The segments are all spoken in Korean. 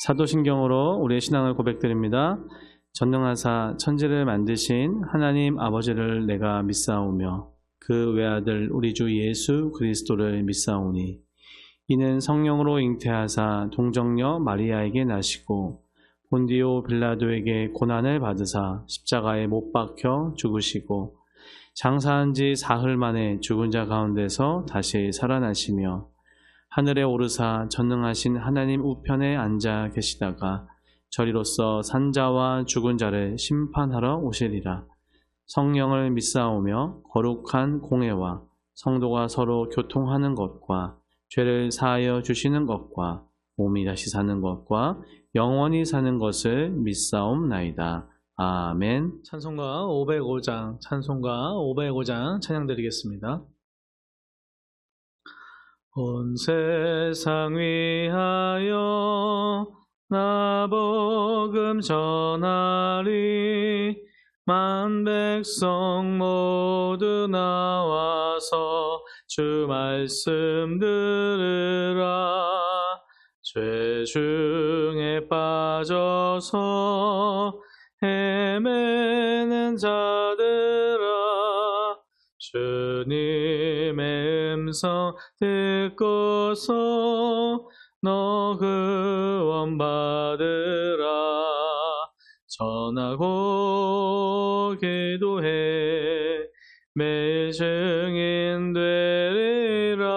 사도신경으로 우리의 신앙을 고백드립니다. 전능하사 천지를 만드신 하나님 아버지를 내가 믿사오며 그 외아들 우리 주 예수 그리스도를 믿사오니 이는 성령으로 잉태하사 동정녀 마리아에게 나시고 본디오 빌라도에게 고난을 받으사 십자가에 못 박혀 죽으시고 장사한 지 사흘 만에 죽은 자 가운데서 다시 살아나시며 하늘에 오르사 전능하신 하나님 우편에 앉아 계시다가 저리로서 산자와 죽은 자를 심판하러 오시리라. 성령을 믿사오며 거룩한 공회와 성도가 서로 교통하는 것과 죄를 사하여 주시는 것과 몸이 다시 사는 것과 영원히 사는 것을 믿사옵나이다. 아멘. 찬송가 505장 찬양 드리겠습니다. 온 세상 위하여 나 복음 전하리. 만 백성 모두 나와서 주 말씀 들으라. 죄 중에 빠져서 헤매는 자들아, 주님의 음성 듣고서 너 구원받으라. 전하고 기도해 매일 증인 되리라.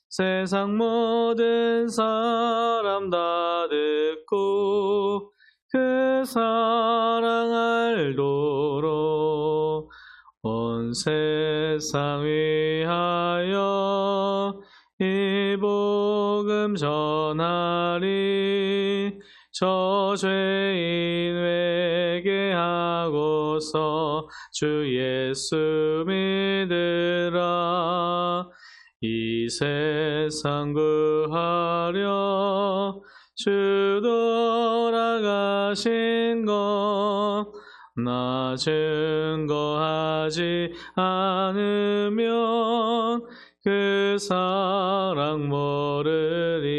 세상 모든 사람 다 듣고 그 사랑 알도록 온 세상 위하여 이 복음 전하리. 저 죄인 회개하고서 주 예수 믿으라. 이 세상 구하려 주 돌아가신 것 나 증거하지 않으면 그 사랑 모르리.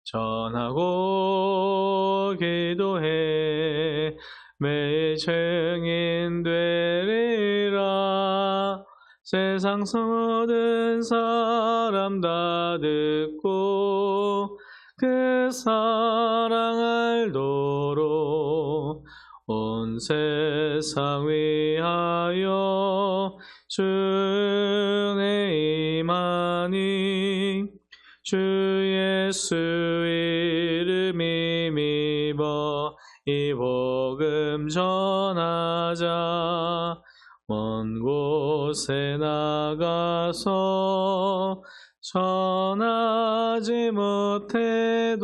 전하고 기도해 매일 증인 되리라. 세상 모든 사람 다 듣고 그 사랑 알도록 온 세상 위하여 주 은혜 임하니. 주 예수 이름 힘입어 이 복음 전하자. 먼 곳에 나가서 전하지 못해도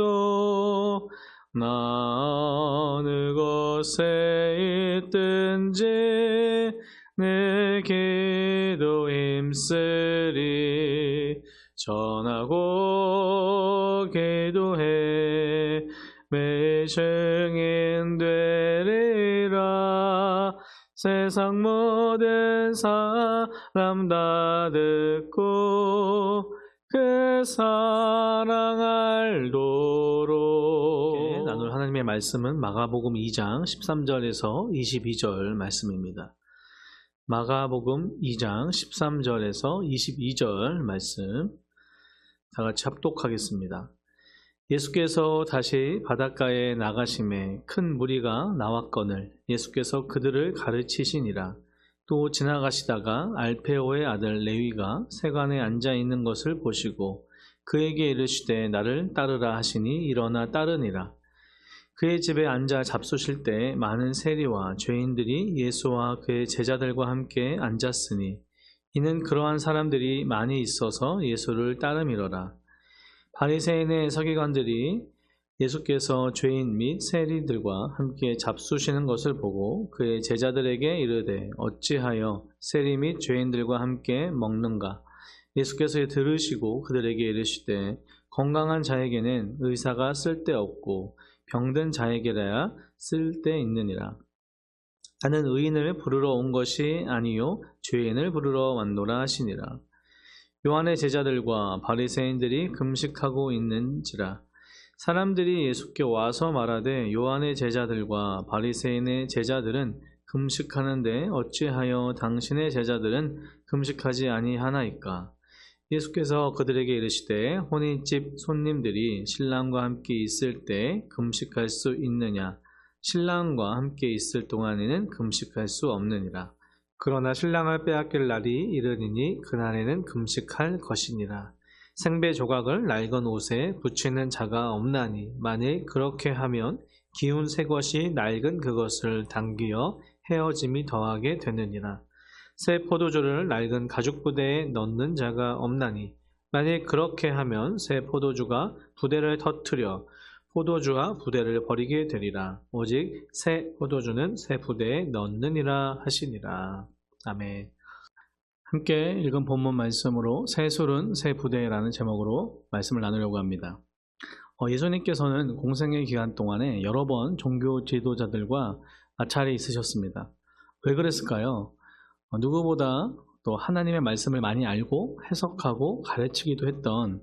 나 어느 곳에 있든지 내 기도 힘쓰리. 전하고 기도해 매일 증인 되리라. 세상 모든 사람 다 듣고 그 사랑 알도록. 나눌 하나님의 말씀은 마가복음 2장 13절에서 22절 말씀입니다. 마가복음 2장 13절에서 22절 말씀 다 같이 합독하겠습니다. 예수께서 다시 바닷가에 나가심에 큰 무리가 나왔거늘 예수께서 그들을 가르치시니라. 또 지나가시다가 알페오의 아들 레위가 세관에 앉아 있는 것을 보시고 그에게 이르시되 나를 따르라 하시니 일어나 따르니라. 그의 집에 앉아 잡수실 때 많은 세리와 죄인들이 예수와 그의 제자들과 함께 앉았으니 이는 그러한 사람들이 많이 있어서 예수를 따름이러라. 바리새인의 서기관들이 예수께서 죄인 및 세리들과 함께 잡수시는 것을 보고 그의 제자들에게 이르되 어찌하여 세리 및 죄인들과 함께 먹는가? 예수께서 들으시고 그들에게 이르시되 건강한 자에게는 의사가 쓸데없고 병든 자에게라야 쓸데있느니라. 나는 의인을 부르러 온 것이 아니요 죄인을 부르러 왔노라 하시니라. 요한의 제자들과 바리새인들이 금식하고 있는지라. 사람들이 예수께 와서 말하되 요한의 제자들과 바리새인의 제자들은 금식하는데 어찌하여 당신의 제자들은 금식하지 아니하나이까? 예수께서 그들에게 이르시되 혼인집 손님들이 신랑과 함께 있을 때 금식할 수 있느냐? 신랑과 함께 있을 동안에는 금식할 수 없느니라. 그러나 신랑을 빼앗길 날이 이르리니 그날에는 금식할 것이니라. 생배 조각을 낡은 옷에 붙이는 자가 없나니 만일 그렇게 하면 기운 새 것이 낡은 그것을 당기어 헤어짐이 더하게 되느니라. 새 포도주를 낡은 가죽 부대에 넣는 자가 없나니 만일 그렇게 하면 새 포도주가 부대를 터뜨려 포도주와 부대를 버리게 되리라. 오직 새 포도주는 새 부대에 넣느니라 하시니라. 아멘. 함께 읽은 본문 말씀으로 새 술은 새 부대라는 제목으로 말씀을 나누려고 합니다. 예수님께서는 공생의 기간 동안에 여러 번 종교 지도자들과 마찰이 있으셨습니다. 왜 그랬을까요? 누구보다 또 하나님의 말씀을 많이 알고 해석하고 가르치기도 했던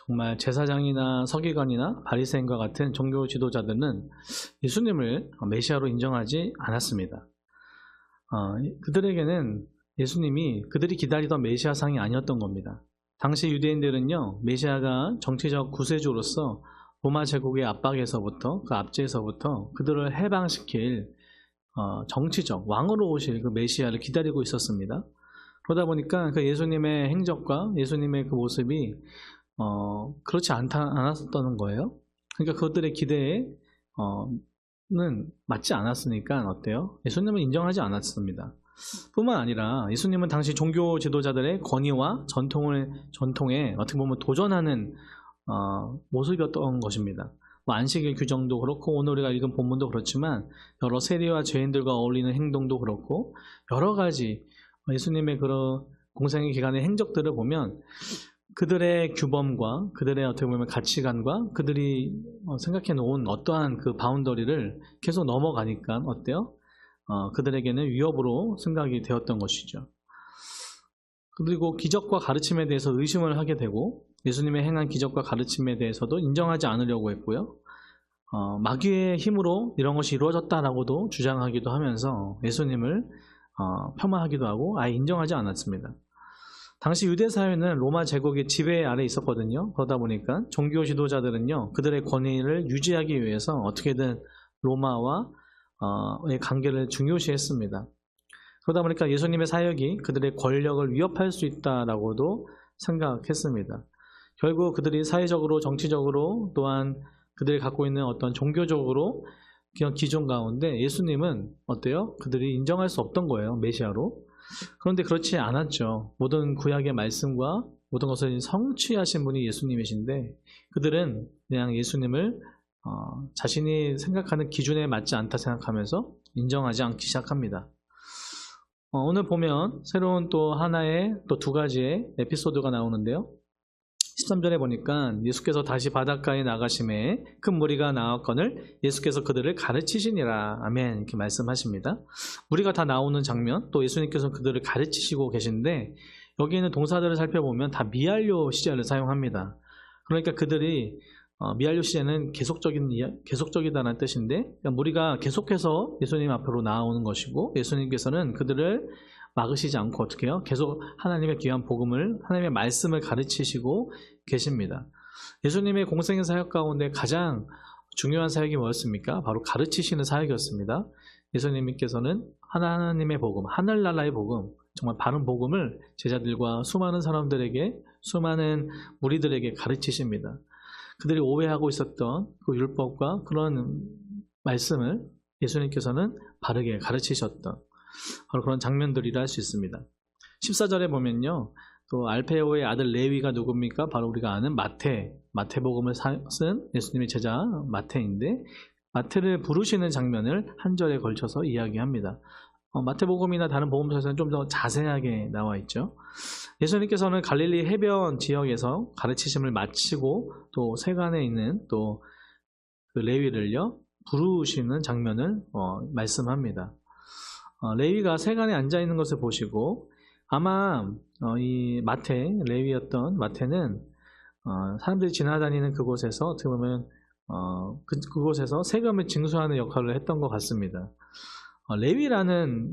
정말 제사장이나 서기관이나 바리새인과 같은 종교 지도자들은 예수님을 메시아로 인정하지 않았습니다. 그들에게는 예수님이 그들이 기다리던 메시아상이 아니었던 겁니다. 당시 유대인들은요, 메시아가 정치적 구세주로서 로마 제국의 압박에서부터 그 압제에서부터 그들을 해방시킬 정치적 왕으로 오실 그 메시아를 기다리고 있었습니다. 그러다 보니까 그 예수님의 행적과 예수님의 그 모습이 그렇지 않았던 거예요. 그러니까 그들의 기대에 는 맞지 않았으니까 어때요? 예수님을 인정하지 않았습니다. 뿐만 아니라 예수님은 당시 종교 지도자들의 권위와 전통에 어떻게 보면 도전하는 모습이었던 것입니다. 안식일 규정도 그렇고 오늘 우리가 읽은 본문도 그렇지만 여러 세리와 죄인들과 어울리는 행동도 그렇고 여러 가지 예수님의 그런 공생의 기간의 행적들을 보면 그들의 규범과 그들의 어떻게 보면 가치관과 그들이 생각해 놓은 어떠한 그 바운더리를 계속 넘어가니까 어때요? 그들에게는 위협으로 생각이 되었던 것이죠. 그리고 기적과 가르침에 대해서 의심을 하게 되고 예수님의 행한 기적과 가르침에 대해서도 인정하지 않으려고 했고요. 마귀의 힘으로 이런 것이 이루어졌다라고도 주장하기도 하면서 예수님을 폄하하기도 하고 아예 인정하지 않았습니다. 당시 유대 사회는 로마 제국의 지배 아래 있었거든요. 그러다 보니까 종교 지도자들은요, 그들의 권위를 유지하기 위해서 어떻게든 로마와의 관계를 중요시했습니다. 그러다 보니까 예수님의 사역이 그들의 권력을 위협할 수 있다라고도 생각했습니다. 결국 그들이 사회적으로, 정치적으로 또한 그들이 갖고 있는 어떤 종교적으로 그냥 기존 가운데 예수님은 어때요? 그들이 인정할 수 없던 거예요, 메시아로. 그런데 그렇지 않았죠. 모든 구약의 말씀과 모든 것을 성취하신 분이 예수님이신데 그들은 그냥 예수님을 자신이 생각하는 기준에 맞지 않다 생각하면서 인정하지 않기 시작합니다. 오늘 보면 새로운 또 하나의 또 두 가지의 에피소드가 나오는데요. 13절에 보니까 예수께서 다시 바닷가에 나가심에 큰 무리가 나왔거늘 예수께서 그들을 가르치시니라. 아멘. 이렇게 말씀하십니다. 무리가 다 나오는 장면, 또 예수님께서 그들을 가르치시고 계신데 여기에는 동사들을 살펴보면 다 미완료 시제를 사용합니다. 그러니까 그들이 미완료 시제는 계속적이다는 뜻인데 무리가 계속해서 예수님 앞으로 나오는 것이고 예수님께서는 그들을 막으시지 않고 어떻게 해요? 계속 하나님의 귀한 복음을, 하나님의 말씀을 가르치시고 계십니다. 예수님의 공생의 사역 가운데 가장 중요한 사역이 뭐였습니까? 바로 가르치시는 사역이었습니다. 예수님께서는 하나님의 복음, 하늘나라의 복음, 정말 바른 복음을 제자들과 수많은 사람들에게, 수많은 무리들에게 가르치십니다. 그들이 오해하고 있었던 그 율법과 그런 말씀을 예수님께서는 바르게 가르치셨던 바로 그런 장면들이라 할 수 있습니다. 14절에 보면요, 또 알페오의 아들 레위가 누굽니까? 바로 우리가 아는 마태복음을 쓴 예수님의 제자 마태인데 마태를 부르시는 장면을 한 절에 걸쳐서 이야기합니다. 마태복음이나 다른 복음서에서는 좀 더 자세하게 나와 있죠. 예수님께서는 갈릴리 해변 지역에서 가르치심을 마치고 또 세간에 있는 또 그 레위를요 부르시는 장면을 말씀합니다. 레위가 세간에 앉아 있는 것을 보시고 아마 이 레위였던 마태는 사람들이 지나다니는 그곳에서 어떻게 보면 그곳에서 세금을 징수하는 역할을 했던 것 같습니다. 레위라는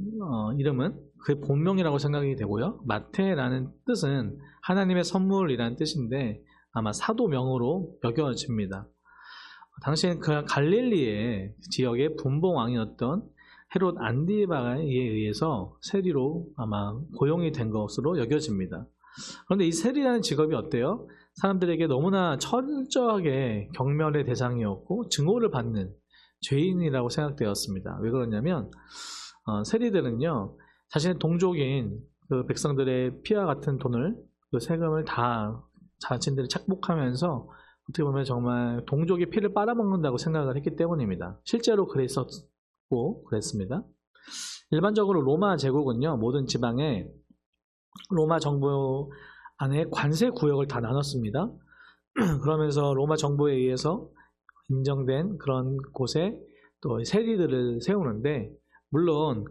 이름은 그의 본명이라고 생각이 되고요. 마태라는 뜻은 하나님의 선물이라는 뜻인데 아마 사도명으로 여겨집니다. 당시엔 그 갈릴리의 지역의 분봉왕이었던 헤롯 안디바에 의해서 세리로 아마 고용이 된 것으로 여겨집니다. 그런데 이 세리라는 직업이 어때요? 사람들에게 너무나 철저하게 경멸의 대상이었고 증오를 받는 죄인이라고 생각되었습니다. 왜 그러냐면 세리들은요 자신의 동족인 그 백성들의 피와 같은 돈을 그 세금을 다 자신들이 착복하면서 어떻게 보면 정말 동족의 피를 빨아먹는다고 생각을 했기 때문입니다. 실제로 그랬었고 그랬습니다. 일반적으로 로마 제국은요 모든 지방에 로마 정부 안에 관세 구역을 다 나눴습니다. 그러면서 로마 정부에 의해서 인정된 그런 곳에 또 세리들을 세우는데 물론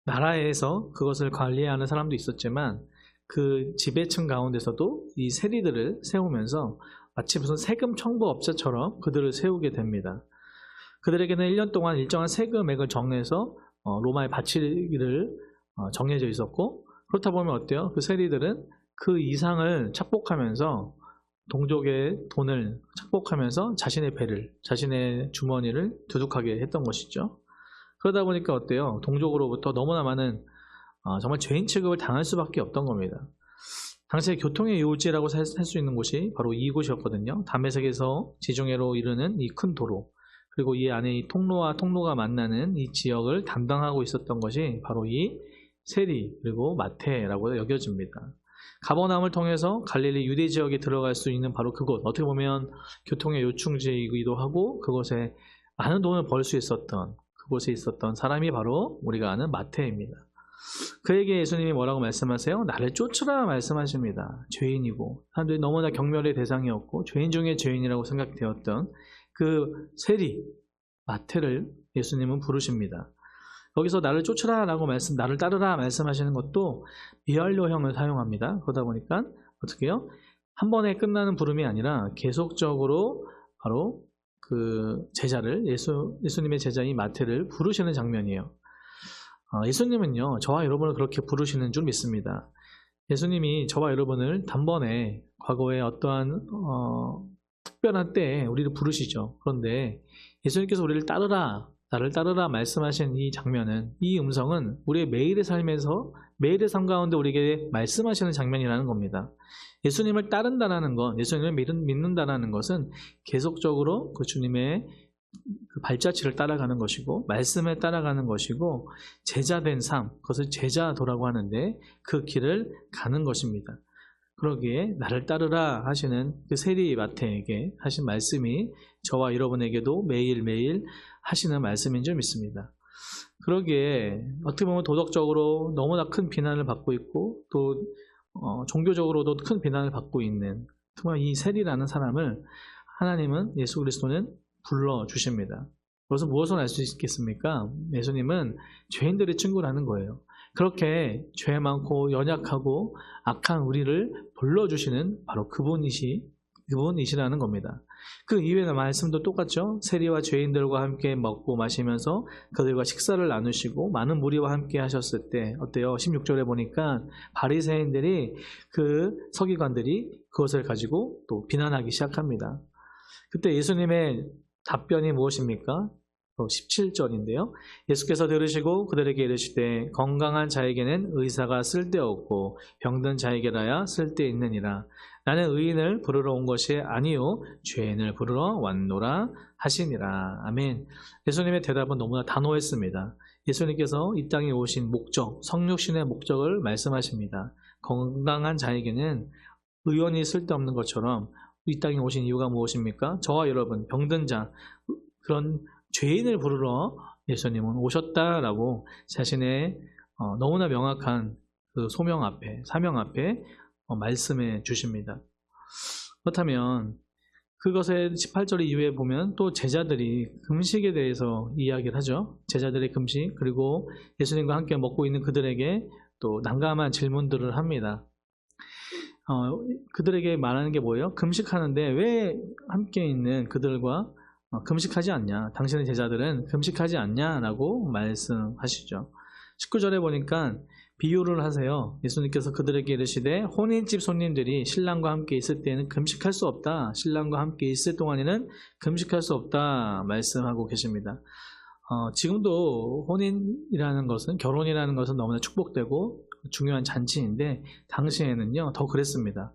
나라에서 그것을 관리하는 사람도 있었지만 그 지배층 가운데서도 이 세리들을 세우면서 마치 무슨 세금 청부업자처럼 그들을 세우게 됩니다. 그들에게는 1년 동안 일정한 세금액을 정해서 로마에 바치기를 정해져 있었고 그렇다 보면 어때요? 그 세리들은 그 이상을 착복하면서 동족의 돈을 착복하면서 자신의 배를, 자신의 주머니를 두둑하게 했던 것이죠. 그러다 보니까 어때요? 동족으로부터 너무나 많은 정말 죄인 취급을 당할 수밖에 없던 겁니다. 당시에 교통의 요지라고 할 수 있는 곳이 바로 이곳이었거든요. 다메섹에서 지중해로 이르는 이 큰 도로, 그리고 이 안에 이 통로와 통로가 만나는 이 지역을 담당하고 있었던 것이 바로 이 세리 그리고 마태라고 여겨집니다. 가버나움을 통해서 갈릴리 유대 지역에 들어갈 수 있는 바로 그곳, 어떻게 보면 교통의 요충지이기도 하고 그곳에 많은 돈을 벌 수 있었던 그곳에 있었던 사람이 바로 우리가 아는 마태입니다. 그에게 예수님이 뭐라고 말씀하세요? 나를 쫓으라 말씀하십니다. 죄인이고 사람들이 너무나 경멸의 대상이었고 죄인 중에 죄인이라고 생각되었던 그 세리 마태를 예수님은 부르십니다. 여기서 나를 쫓으라 라고 나를 따르라 말씀하시는 것도 미완료형을 사용합니다. 그러다 보니까 어떻게 해요? 한 번에 끝나는 부름이 아니라 계속적으로 바로 그 제자를 예수님의 제자인 마태를 부르시는 장면이에요. 예수님은요 저와 여러분을 그렇게 부르시는 줄 믿습니다. 예수님이 저와 여러분을 단번에 과거에 어떠한 특별한 때에 우리를 부르시죠. 그런데 예수님께서 우리를 따르라 나를 따르라 말씀하신 이 장면은, 이 음성은 우리의 매일의 삶에서 매일의 삶 가운데 우리에게 말씀하시는 장면이라는 겁니다. 예수님을 따른다는 것, 예수님을 믿는다는 것은 계속적으로 그 주님의 그 발자취를 따라가는 것이고 말씀에 따라가는 것이고 제자된 삶, 그것을 제자도라고 하는데 그 길을 가는 것입니다. 그러기에 나를 따르라 하시는 그 세리 마태에게 하신 말씀이 저와 여러분에게도 매일매일 하시는 말씀인 줄 믿습니다. 그러기에 어떻게 보면 도덕적으로 너무나 큰 비난을 받고 있고 또 종교적으로도 큰 비난을 받고 있는 정말 이 세리라는 사람을 하나님은, 예수 그리스도는 불러주십니다. 그래서 무엇을 알 수 있겠습니까? 예수님은 죄인들의 친구라는 거예요. 그렇게 죄 많고 연약하고 악한 우리를 불러주시는 바로 그분이시라는 겁니다. 그 이외의 말씀도 똑같죠. 세리와 죄인들과 함께 먹고 마시면서 그들과 식사를 나누시고 많은 무리와 함께 하셨을 때 어때요? 16절에 보니까 바리새인들이 그 서기관들이 그것을 가지고 또 비난하기 시작합니다. 그때 예수님의 답변이 무엇입니까? 17절인데요. 예수께서 들으시고 그들에게 이르시되 건강한 자에게는 의사가 쓸데없고 병든 자에게라야 쓸데있느니라. 나는 의인을 부르러 온 것이 아니요 죄인을 부르러 왔노라 하시니라. 아멘. 예수님의 대답은 너무나 단호했습니다. 예수님께서 이 땅에 오신 목적, 성육신의 목적을 말씀하십니다. 건강한 자에게는 의원이 쓸데없는 것처럼 이 땅에 오신 이유가 무엇입니까? 저와 여러분, 병든 자, 그런 죄인을 부르러 예수님은 오셨다라고 자신의 너무나 명확한 그 소명 앞에, 사명 앞에 말씀해 주십니다. 그렇다면 그것의 18절 이후에 보면 또 제자들이 금식에 대해서 이야기를 하죠. 제자들의 금식, 그리고 예수님과 함께 먹고 있는 그들에게 또 난감한 질문들을 합니다. 그들에게 말하는 게 뭐예요? 금식하는데 왜 함께 있는 그들과 금식하지 않냐? 당신의 제자들은 금식하지 않냐라고 말씀하시죠. 19절에 보니까 비유를 하세요. 예수님께서 그들에게 이르시되 혼인집 손님들이 신랑과 함께 있을 때는 금식할 수 없다. 신랑과 함께 있을 동안에는 금식할 수 없다 말씀하고 계십니다. 지금도 혼인이라는 것은, 결혼이라는 것은 너무나 축복되고 중요한 잔치인데 당시에는요 더 그랬습니다.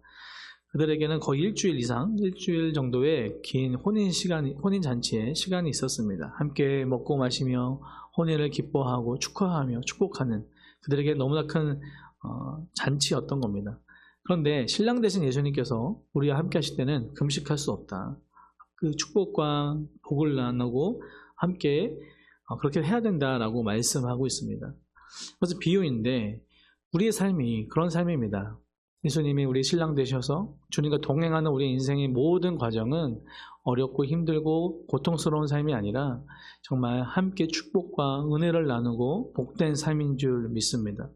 그들에게는 거의 일주일 정도의 긴 혼인 잔치의 시간이 있었습니다. 함께 먹고 마시며 혼인을 기뻐하고 축하하며 축복하는 그들에게 너무나 큰 잔치였던 겁니다. 그런데 신랑 되신 예수님께서 우리와 함께 하실 때는 금식할 수 없다. 그 축복과 복을 나누고 함께 그렇게 해야 된다라고 말씀하고 있습니다. 그래서 비유인데 우리의 삶이 그런 삶입니다. 예수님이 우리 신랑 되셔서 주님과 동행하는 우리 인생의 모든 과정은 어렵고 힘들고 고통스러운 삶이 아니라 정말 함께 축복과 은혜를 나누고 복된 삶인 줄 믿습니다.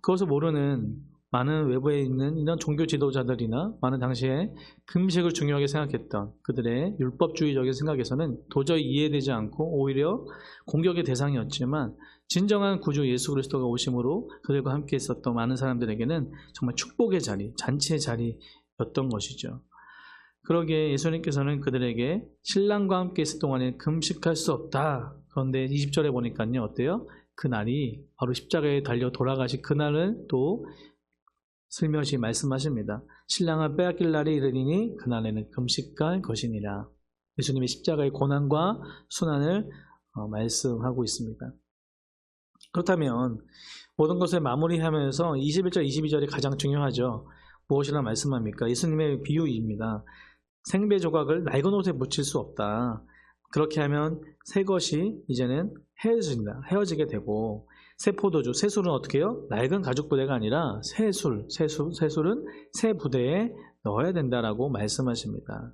그것을 모르는 많은 외부에 있는 이런 종교 지도자들이나 많은 당시에 금식을 중요하게 생각했던 그들의 율법주의적인 생각에서는 도저히 이해되지 않고 오히려 공격의 대상이었지만 진정한 구주 예수 그리스도가 오심으로 그들과 함께 있었던 많은 사람들에게는 정말 축복의 자리, 잔치의 자리였던 것이죠. 그러기에 예수님께서는 그들에게 신랑과 함께 있을 동안에 금식할 수 없다. 그런데 20절에 보니까요 어때요? 그날이 바로 십자가에 달려 돌아가신 그날을 또 슬며시 말씀하십니다. 신랑을 빼앗길 날이 이르리니 그날에는 금식할 것이니라. 예수님의 십자가의 고난과 순환을 말씀하고 있습니다. 그렇다면 모든 것을 마무리하면서 21절, 22절이 가장 중요하죠. 무엇이라 말씀합니까? 예수님의 비유입니다. 생배 조각을 낡은 옷에 묻힐 수 없다. 그렇게 하면 새 것이 이제는 헤어지게 되고 새 포도주, 새 술은 어떻게 해요? 낡은 가죽 부대가 아니라 새 술은 새 부대에 넣어야 된다라고 말씀하십니다.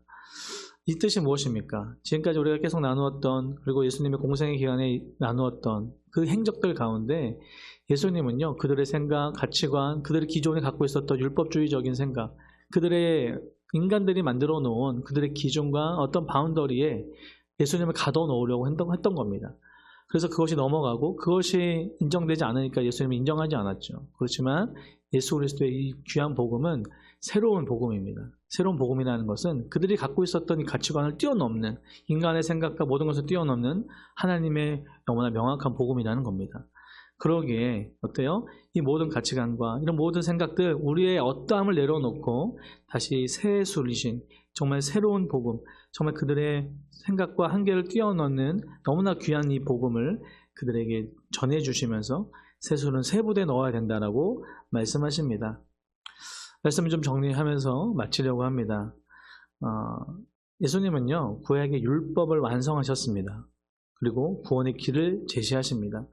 이 뜻이 무엇입니까? 지금까지 우리가 계속 나누었던, 그리고 예수님의 공생의 기간에 나누었던 그 행적들 가운데 예수님은요 그들의 생각, 가치관, 그들의 기존에 갖고 있었던 율법주의적인 생각, 그들의 인간들이 만들어 놓은 그들의 기준과 어떤 바운더리에 예수님을 가둬놓으려고 했던 겁니다. 그래서 그것이 넘어가고 그것이 인정되지 않으니까 예수님이 인정하지 않았죠. 그렇지만 예수 그리스도의 이 귀한 복음은 새로운 복음입니다. 새로운 복음이라는 것은 그들이 갖고 있었던 이 가치관을 뛰어넘는, 인간의 생각과 모든 것을 뛰어넘는 하나님의 너무나 명확한 복음이라는 겁니다. 그러기에 어때요? 이 모든 가치관과 이런 모든 생각들, 우리의 어떠함을 내려놓고 다시 새 술이신 정말 새로운 복음, 정말 그들의 생각과 한계를 뛰어넘는 너무나 귀한 이 복음을 그들에게 전해주시면서 새 술은 새 부대에 넣어야 된다라고 말씀하십니다. 말씀을 좀 정리하면서 마치려고 합니다. 예수님은요 구약의 율법을 완성하셨습니다. 그리고 구원의 길을 제시하십니다.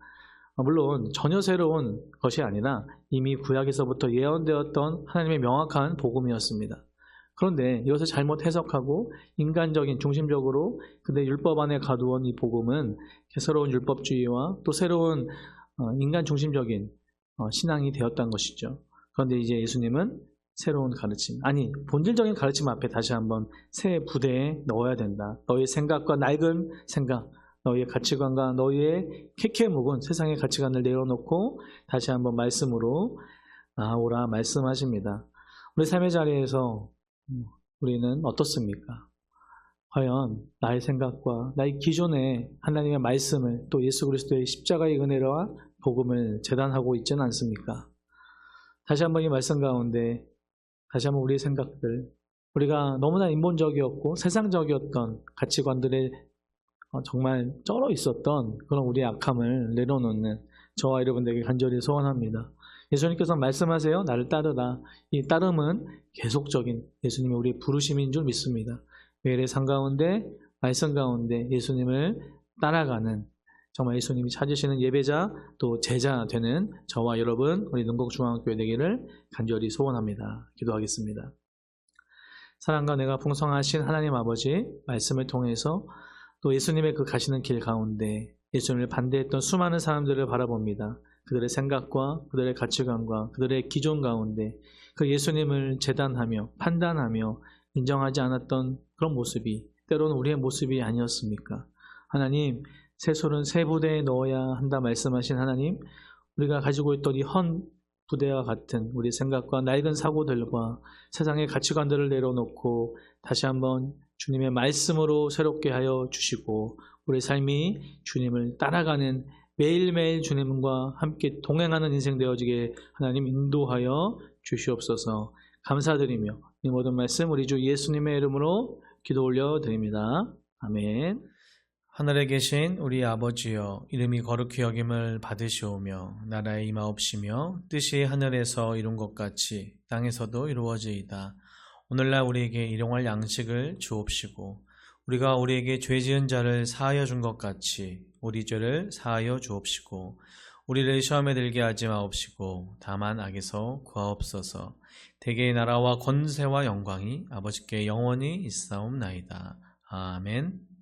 물론 전혀 새로운 것이 아니라 이미 구약에서부터 예언되었던 하나님의 명확한 복음이었습니다. 그런데 이것을 잘못 해석하고 인간적인 중심적으로 그들의 율법 안에 가두은 이 복음은 새로운 율법주의와 또 새로운 인간 중심적인 신앙이 되었던 것이죠. 그런데 이제 예수님은 새로운 가르침, 아니 본질적인 가르침 앞에 다시 한번 새 부대에 넣어야 된다. 너의 생각과 낡은 생각, 너희의 가치관과 너희의 캐캐묵은 세상의 가치관을 내려놓고 다시 한번 말씀으로 나오라 말씀하십니다. 우리 삶의 자리에서 우리는 어떻습니까? 과연 나의 생각과 나의 기존의 하나님의 말씀을 또 예수 그리스도의 십자가의 은혜와 복음을 재단하고 있지는 않습니까? 다시 한번 이 말씀 가운데 다시 한번 우리의 생각들, 우리가 너무나 인본적이었고 세상적이었던 가치관들에 정말 쩔어 있었던 그런 우리의 악함을 내려놓는 저와 여러분들에게 간절히 소원합니다. 예수님께서 말씀하세요. 나를 따르라. 이 따름은 계속적인 예수님의 우리의 부르심인 줄 믿습니다. 매일의 삶 가운데, 말씀 가운데 예수님을 따라가는 정말 예수님이 찾으시는 예배자 또 제자 되는 저와 여러분 우리 능곡중앙교회 되기를 간절히 소원합니다. 기도하겠습니다. 사랑과 내가 풍성하신 하나님 아버지 말씀을 통해서 또 예수님의 그 가시는 길 가운데 예수님을 반대했던 수많은 사람들을 바라봅니다. 그들의 생각과 그들의 가치관과 그들의 기존 가운데 그 예수님을 재단하며 판단하며 인정하지 않았던 그런 모습이 때로는 우리의 모습이 아니었습니까? 하나님, 새솔은 새 부대에 넣어야 한다 말씀하신 하나님, 우리가 가지고 있던 이 헌 부대와 같은 우리 생각과 낡은 사고들과 세상의 가치관들을 내려놓고 다시 한번 주님의 말씀으로 새롭게 하여 주시고 우리 삶이 주님을 따라가는 매일매일 주님과 함께 동행하는 인생 되어지게 하나님 인도하여 주시옵소서. 감사드리며 이 모든 말씀 우리 주 예수님의 이름으로 기도 올려드립니다. 아멘. 하늘에 계신 우리 아버지여, 이름이 거룩히 여김을 받으시오며 나라의 임하옵시며 뜻이 하늘에서 이룬 것 같이 땅에서도 이루어지이다. 오늘날 우리에게 일용할 양식을 주옵시고 우리가 우리에게 죄 지은 자를 사하여 준 것 같이 우리 죄를 사하여 주옵시고 우리를 시험에 들게 하지 마옵시고 다만 악에서 구하옵소서. 대개의 나라와 권세와 영광이 아버지께 영원히 있사옵나이다. 아멘.